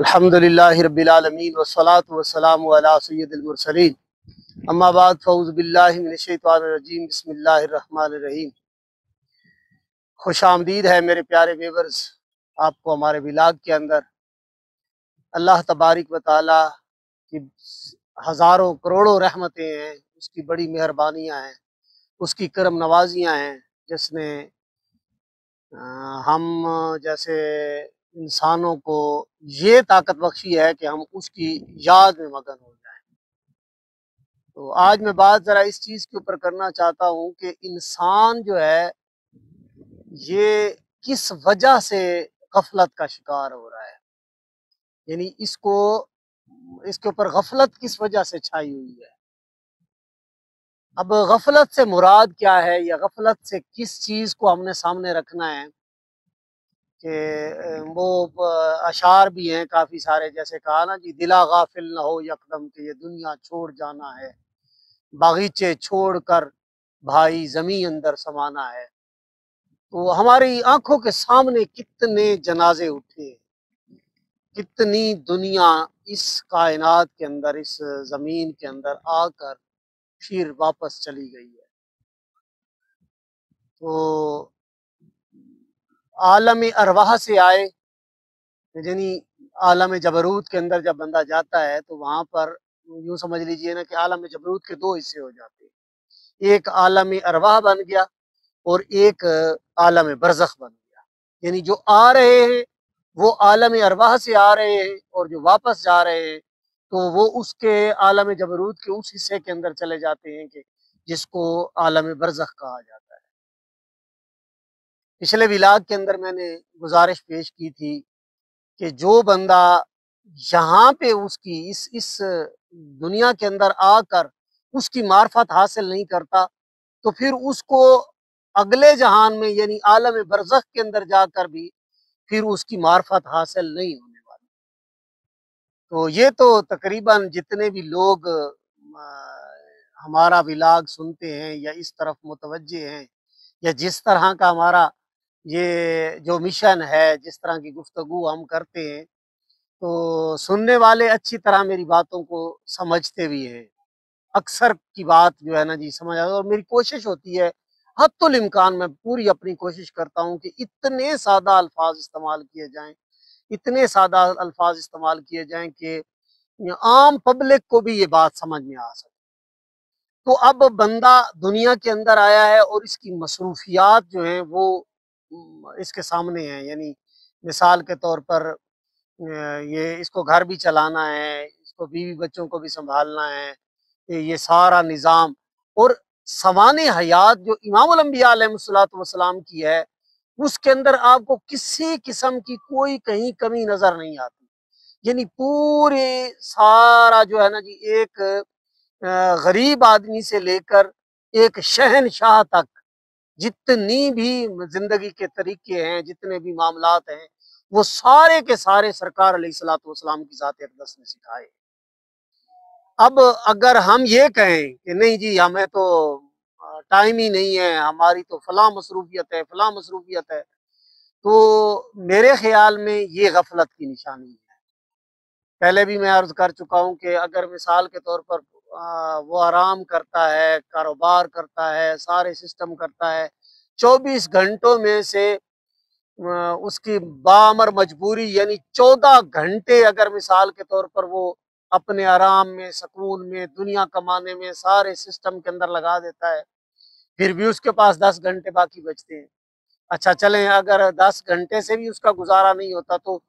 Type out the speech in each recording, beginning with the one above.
الحمدللہ رب العالمین والصلاة والسلام علی سید المرسلین اما بعد فاعوذ باللہ من الشیطان الرجیم بسم اللہ الرحمن الرحیم۔ خوش آمدید ہے میرے پیارے ویورز آپ کو ہمارے ولاگ کے اندر۔ اللہ تبارک و تعالی کی ہزاروں کروڑوں رحمتیں ہیں، اس کی بڑی مہربانیاں ہیں، اس کی کرم نوازیاں ہیں، جس نے ہم جیسے انسانوں کو یہ طاقت بخشی ہے کہ ہم اس کی یاد میں مگن ہو جائیں۔ تو آج میں بات ذرا اس چیز کے اوپر کرنا چاہتا ہوں کہ انسان جو ہے یہ کس وجہ سے غفلت کا شکار ہو رہا ہے، یعنی اس کے اوپر غفلت کس وجہ سے چھائی ہوئی ہے۔ اب غفلت سے مراد کیا ہے، یا غفلت سے کس چیز کو ہم نے سامنے رکھنا ہے، کہ وہ اشعار بھی ہیں کافی سارے، جیسے کہا نا جی دلا غافل نہ ہو یکدم کہ یہ دنیا چھوڑ جانا ہے، باغیچے چھوڑ کر بھائی زمین اندر سمانا ہے۔ تو ہماری آنکھوں کے سامنے کتنے جنازے اٹھے، کتنی دنیا اس کائنات کے اندر، اس زمین کے اندر آ کر پھر واپس چلی گئی ہے۔ تو عالم ارواح سے آئے، یعنی عالم جبروت کے اندر جب بندہ جاتا ہے تو وہاں پر یوں سمجھ لیجئے نا کہ عالم جبروت کے دو حصے ہو جاتے ہیں، ایک عالم ارواح بن گیا اور ایک عالم برزخ بن گیا۔ یعنی جو آ رہے ہیں وہ عالم ارواح سے آ رہے ہیں، اور جو واپس جا رہے ہیں تو وہ اس کے عالم جبروت کے اس حصے کے اندر چلے جاتے ہیں کہ جس کو عالم برزخ کہا جاتا ہے۔ پچھلے ولاگ کے اندر میں نے گزارش پیش کی تھی کہ جو بندہ یہاں پہ اس کی اس دنیا کے اندر آ کر اس کی معرفت حاصل نہیں کرتا تو پھر اس کو اگلے جہان میں یعنی عالم برزخ کے اندر جا کر بھی پھر اس کی معرفت حاصل نہیں ہونے والی۔ تو یہ تو تقریباً جتنے بھی لوگ ہمارا ولاگ سنتے ہیں یا اس طرف متوجہ ہیں، یا جس طرح کا ہمارا یہ جو مشن ہے، جس طرح کی گفتگو ہم کرتے ہیں، تو سننے والے اچھی طرح میری باتوں کو سمجھتے بھی ہیں، اکثر کی بات جو ہے نا جی سمجھ آتا ہے۔ اور میری کوشش ہوتی ہے حتی الامکان، میں پوری اپنی کوشش کرتا ہوں کہ اتنے سادہ الفاظ استعمال کیے جائیں، اتنے سادہ الفاظ استعمال کیے جائیں کہ عام پبلک کو بھی یہ بات سمجھ میں آ سکے۔ تو اب بندہ دنیا کے اندر آیا ہے اور اس کی مصروفیات جو ہیں وہ اس کے سامنے ہیں، یعنی مثال کے طور پر یہ اس کو گھر بھی چلانا ہے، اس کو بیوی بچوں کو بھی سنبھالنا ہے، یہ سارا نظام، اور سوانح حیات جو امام الانبیاء علیہ السلام کی ہے، اس کے اندر آپ کو کسی قسم کی کوئی کہیں کمی نظر نہیں آتی۔ یعنی پورے سارا جو ہے نا جی ایک غریب آدمی سے لے کر ایک شہنشاہ تک جتنی بھی زندگی کے طریقے ہیں، جتنے بھی معاملات ہیں، وہ سارے کے سارے سرکار علیہ الصلوۃ والسلام کی ذات اقدس نے سکھائے۔ اب اگر ہم یہ کہیں کہ نہیں جی ہمیں تو ٹائم ہی نہیں ہے، ہماری تو فلاں مصروفیت ہے، فلاں مصروفیت ہے، تو میرے خیال میں یہ غفلت کی نشانی ہے۔ پہلے بھی میں عرض کر چکا ہوں کہ اگر مثال کے طور پر وہ آرام کرتا ہے، کاروبار کرتا ہے، سارے سسٹم کرتا ہے، 24 گھنٹوں میں سے اس کی بامر مجبوری یعنی 14 گھنٹے اگر مثال کے طور پر وہ اپنے آرام میں، سکون میں، دنیا کمانے میں، سارے سسٹم کے اندر لگا دیتا ہے، پھر بھی اس کے پاس 10 گھنٹے باقی بچتے ہیں۔ اچھا چلیں، اگر 10 گھنٹے سے بھی اس کا گزارا نہیں ہوتا تو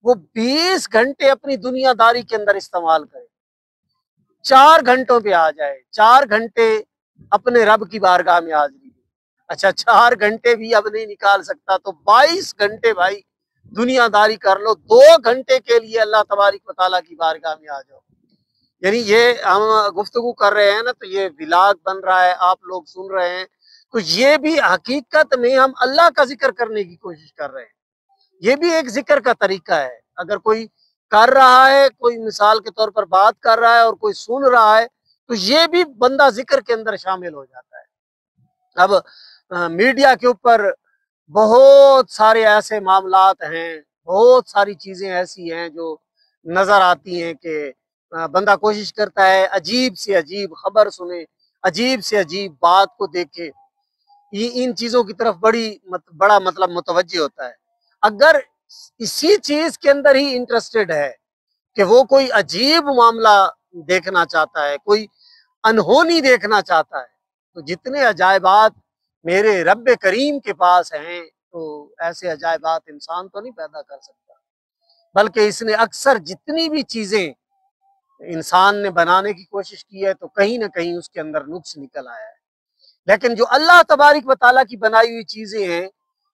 وہ 20 گھنٹے اپنی دنیا داری کے اندر استعمال کرے، 4 گھنٹوں پہ آ جائے، 4 گھنٹے اپنے رب کی بارگاہ میں حاضری دے۔ اچھا 4 گھنٹے بھی اب نہیں نکال سکتا تو 22 گھنٹے بھائی دنیا داری کر لو، 2 گھنٹے کے لیے اللہ تبارک و تعالیٰ کی بارگاہ میں آ جاؤ۔ یعنی یہ ہم گفتگو کر رہے ہیں نا، تو یہ ولاگ بن رہا ہے، آپ لوگ سن رہے ہیں، تو یہ بھی حقیقت میں ہم اللہ کا ذکر کرنے کی کوشش کر رہے ہیں۔ یہ بھی ایک ذکر کا طریقہ ہے۔ اگر کوئی کر رہا ہے، کوئی مثال کے طور پر بات کر رہا ہے اور کوئی سن رہا ہے، تو یہ بھی بندہ ذکر کے اندر شامل ہو جاتا ہے۔ اب میڈیا کے اوپر بہت سارے ایسے معاملات ہیں، بہت ساری چیزیں ایسی ہیں جو نظر آتی ہیں کہ بندہ کوشش کرتا ہے عجیب سے عجیب خبر سنے، عجیب سے عجیب بات کو دیکھے، ان چیزوں کی طرف بڑا مطلب متوجہ ہوتا ہے۔ اگر اسی چیز کے اندر ہی انٹرسٹڈ ہے کہ وہ کوئی عجیب معاملہ دیکھنا چاہتا ہے، کوئی انہونی دیکھنا چاہتا ہے، تو جتنے عجائبات میرے رب کریم کے پاس ہیں، تو ایسے عجائبات انسان تو نہیں پیدا کر سکتا، بلکہ اس نے اکثر جتنی بھی چیزیں انسان نے بنانے کی کوشش کی ہے تو کہیں نہ کہیں اس کے اندر نقص نکل آیا ہے۔ لیکن جو اللہ تبارک و تعالیٰ کی بنائی ہوئی چیزیں ہیں،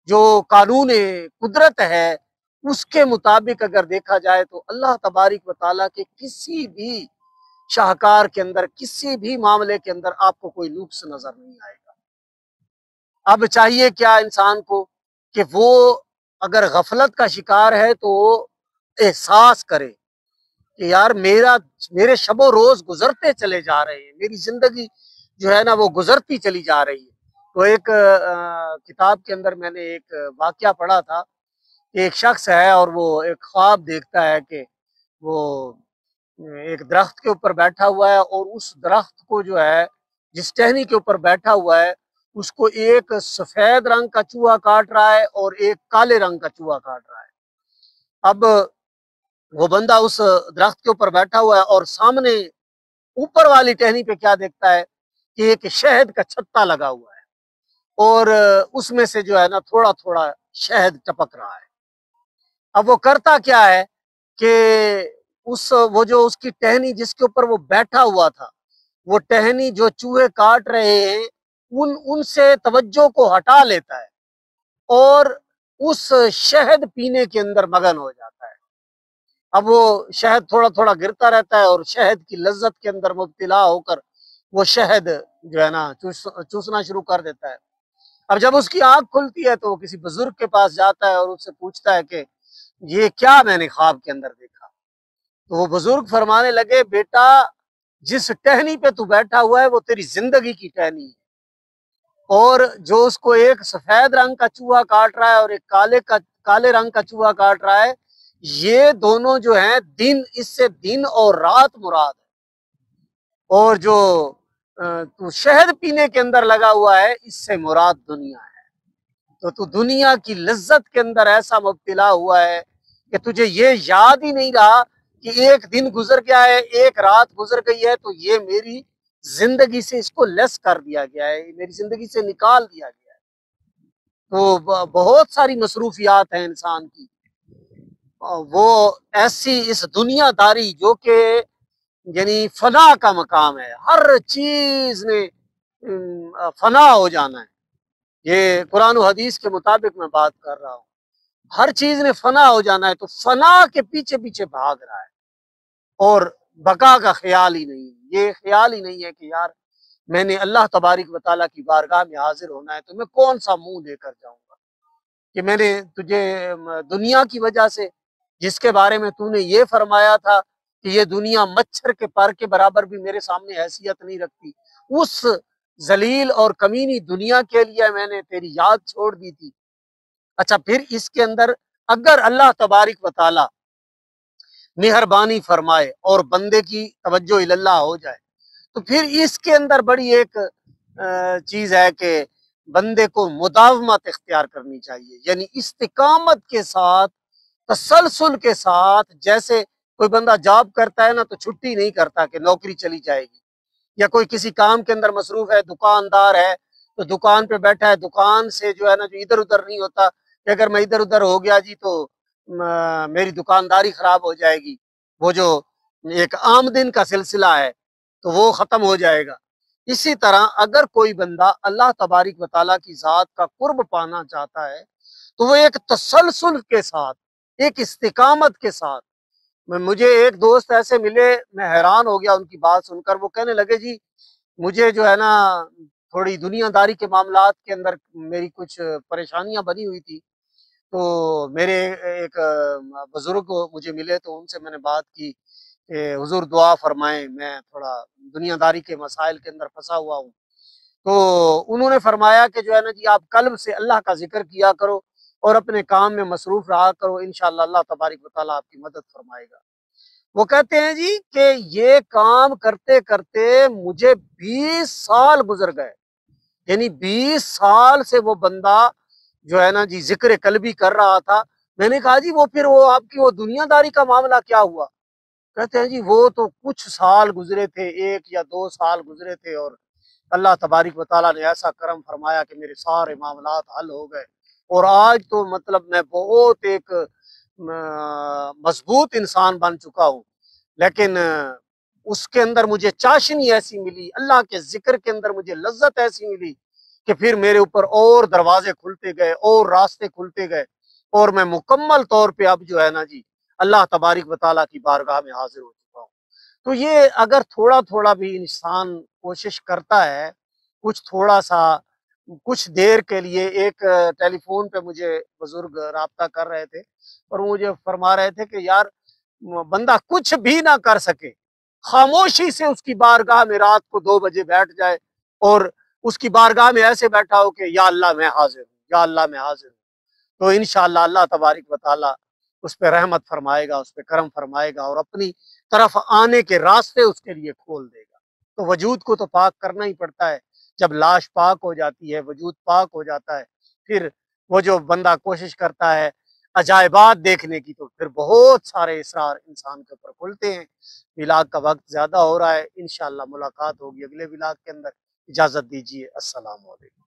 جو قانون قدرت ہے، اس کے مطابق اگر دیکھا جائے تو اللہ تبارک و تعالیٰ کے کسی بھی شاہکار کے اندر، کسی بھی معاملے کے اندر آپ کو کوئی نقص نظر نہیں آئے گا۔ اب چاہیے کیا انسان کو کہ وہ اگر غفلت کا شکار ہے تو وہ احساس کرے کہ یار میرے شب و روز گزرتے چلے جا رہے ہیں، میری زندگی جو ہے نا وہ گزرتی چلی جا رہی ہے۔ تو ایک کتاب کے اندر میں نے ایک واقعہ پڑھا تھا کہ ایک شخص ہے اور وہ ایک خواب دیکھتا ہے کہ وہ ایک درخت کے اوپر بیٹھا ہوا ہے، اور اس درخت کو جو ہے، جس ٹہنی کے اوپر بیٹھا ہوا ہے، اس کو ایک سفید رنگ کا چوہا کاٹ رہا ہے اور ایک کالے رنگ کا چوہا کاٹ رہا ہے۔ اب وہ بندہ اس درخت کے اوپر بیٹھا ہوا ہے اور سامنے اوپر والی ٹہنی پہ کیا دیکھتا ہے کہ ایک شہد کا چھتا لگا ہوا ہے، اور اس میں سے جو ہے نا تھوڑا تھوڑا شہد ٹپک رہا ہے۔ اب وہ کرتا کیا ہے کہ وہ جو اس کی ٹہنی جس کے اوپر وہ بیٹھا ہوا تھا، وہ ٹہنی جو چوہے کاٹ رہے ہیں ان سے توجہ کو ہٹا لیتا ہے اور اس شہد پینے کے اندر مگن ہو جاتا ہے۔ اب وہ شہد تھوڑا تھوڑا گرتا رہتا ہے اور شہد کی لذت کے اندر مبتلا ہو کر وہ شہد جو ہے نا چوسنا شروع کر دیتا ہے۔ اب جب اس کی آنکھ کھلتی ہے تو وہ کسی بزرگ کے پاس جاتا ہے اور اس سے پوچھتا ہے کہ یہ کیا میں نے خواب کے اندر دیکھا؟ تو وہ بزرگ فرمانے لگے، بیٹا جس ٹہنی پہ تو بیٹھا ہوا ہے وہ تیری زندگی کی ٹہنی ہے، اور جو اس کو ایک سفید رنگ کا چوہا کاٹ رہا ہے اور ایک کالے رنگ کا چوہا کاٹ رہا ہے، یہ دونوں جو ہیں اس سے دن اور رات مراد ہے، اور جو تو شہد پینے کے اندر لگا ہوا ہے اس سے مراد دنیا ہے۔ تو دنیا کی لذت کے اندر ایسا مبتلا ہوا ہے کہ تجھے یہ یاد ہی نہیں رہا کہ ایک دن گزر گیا ہے، ایک رات گزر گئی ہے، تو یہ میری زندگی سے اس کو لیس کر دیا گیا ہے، میری زندگی سے نکال دیا گیا ہے۔ تو بہت ساری مصروفیات ہیں انسان کی، وہ ایسی اس دنیا داری جو کہ یعنی فنا کا مقام ہے، ہر چیز نے فنا ہو جانا ہے۔ یہ قرآن و حدیث کے مطابق میں بات کر رہا ہوں، ہر چیز نے فنا ہو جانا ہے، تو فنا کے پیچھے پیچھے بھاگ رہا ہے اور بقا کا خیال ہی نہیں، یہ خیال ہی نہیں ہے کہ یار میں نے اللہ تبارک و تعالیٰ کی بارگاہ میں حاضر ہونا ہے تو میں کون سا منہ لے کر جاؤں گا کہ میں نے تجھے دنیا کی وجہ سے، جس کے بارے میں تو نے یہ فرمایا تھا کہ یہ دنیا مچھر کے پر کے برابر بھی میرے سامنے حیثیت نہیں رکھتی، اس ذلیل اور کمینی دنیا کے لیے میں نے تیری یاد چھوڑ دی تھی۔ اچھا، پھر اس کے اندر اگر اللہ تبارک و تعالی مہربانی فرمائے اور بندے کی توجہ اللہ ہو جائے تو پھر اس کے اندر بڑی ایک چیز ہے کہ بندے کو مداومت اختیار کرنی چاہیے، یعنی استقامت کے ساتھ، تسلسل کے ساتھ۔ جیسے کوئی بندہ جاب کرتا ہے نا تو چھٹی نہیں کرتا کہ نوکری چلی جائے گی، یا کوئی کسی کام کے اندر مصروف ہے، دکاندار ہے تو دکان پہ بیٹھا ہے، دکان سے جو ہے نا جو ادھر ادھر نہیں ہوتا کہ اگر میں ادھر ادھر ہو گیا جی تو میری دکانداری خراب ہو جائے گی، وہ جو ایک آمدن کا سلسلہ ہے تو وہ ختم ہو جائے گا۔ اسی طرح اگر کوئی بندہ اللہ تبارک و تعالیٰ کی ذات کا قرب پانا چاہتا ہے تو وہ ایک تسلسل کے ساتھ، ایک استقامت کے ساتھ۔ مجھے ایک دوست ایسے ملے، میں حیران ہو گیا ان کی بات سن کر۔ وہ کہنے لگے جی مجھے جو ہے نا تھوڑی دنیا داری کے معاملات کے اندر میری کچھ پریشانیاں بنی ہوئی تھی، تو میرے ایک بزرگ مجھے ملے تو ان سے میں نے بات کی کہ حضور دعا فرمائیں، میں تھوڑا دنیا داری کے مسائل کے اندر پھنسا ہوا ہوں۔ تو انہوں نے فرمایا کہ جو ہے نا جی آپ قلب سے اللہ کا ذکر کیا کرو اور اپنے کام میں مصروف رہا کرو، انشاءاللہ اللہ تبارک و تعالیٰ آپ کی مدد فرمائے گا۔ وہ کہتے ہیں جی کہ یہ کام کرتے کرتے مجھے 20 سال گزر گئے، یعنی 20 سال سے وہ بندہ جو ہے نا جی ذکر قلبی کر رہا تھا۔ میں نے کہا جی وہ پھر وہ آپ کی وہ دنیا داری کا معاملہ کیا ہوا؟ کہتے ہیں جی وہ تو کچھ سال گزرے تھے، 1 یا 2 سال گزرے تھے، اور اللہ تبارک و تعالیٰ نے ایسا کرم فرمایا کہ میرے سارے معاملات حل ہو گئے، اور آج تو مطلب میں بہت ایک مضبوط انسان بن چکا ہوں۔ لیکن اس کے اندر مجھے چاشنی ایسی ملی، اللہ کے ذکر کے اندر مجھے لذت ایسی ملی کہ پھر میرے اوپر اور دروازے کھلتے گئے اور راستے کھلتے گئے، اور میں مکمل طور پہ اب جو ہے نا جی اللہ تبارک و تعالیٰ کی بارگاہ میں حاضر ہو چکا ہوں۔ تو یہ اگر تھوڑا تھوڑا بھی انسان کوشش کرتا ہے، کچھ تھوڑا سا، کچھ دیر کے لیے، ایک ٹیلی فون پہ مجھے بزرگ رابطہ کر رہے تھے اور مجھے فرما رہے تھے کہ یار بندہ کچھ بھی نہ کر سکے، خاموشی سے اس کی بارگاہ میں رات کو 2 بجے بیٹھ جائے اور اس کی بارگاہ میں ایسے بیٹھا ہو کہ یا اللہ میں حاضر ہوں، یا اللہ میں حاضر ہوں، تو انشاءاللہ اللہ تبارک و تعالیٰ اس پہ رحمت فرمائے گا، اس پہ کرم فرمائے گا، اور اپنی طرف آنے کے راستے اس کے لیے کھول دے گا۔ تو وجود کو تو پاک کرنا ہی پڑتا ہے۔ جب لاش پاک ہو جاتی ہے، وجود پاک ہو جاتا ہے، پھر وہ جو بندہ کوشش کرتا ہے عجائبات دیکھنے کی، تو پھر بہت سارے اسرار انسان کے اوپر کھلتے ہیں۔ ولاگ کا وقت زیادہ ہو رہا ہے، انشاءاللہ ملاقات ہوگی اگلے ولاگ کے اندر۔ اجازت دیجیے، السلام علیکم۔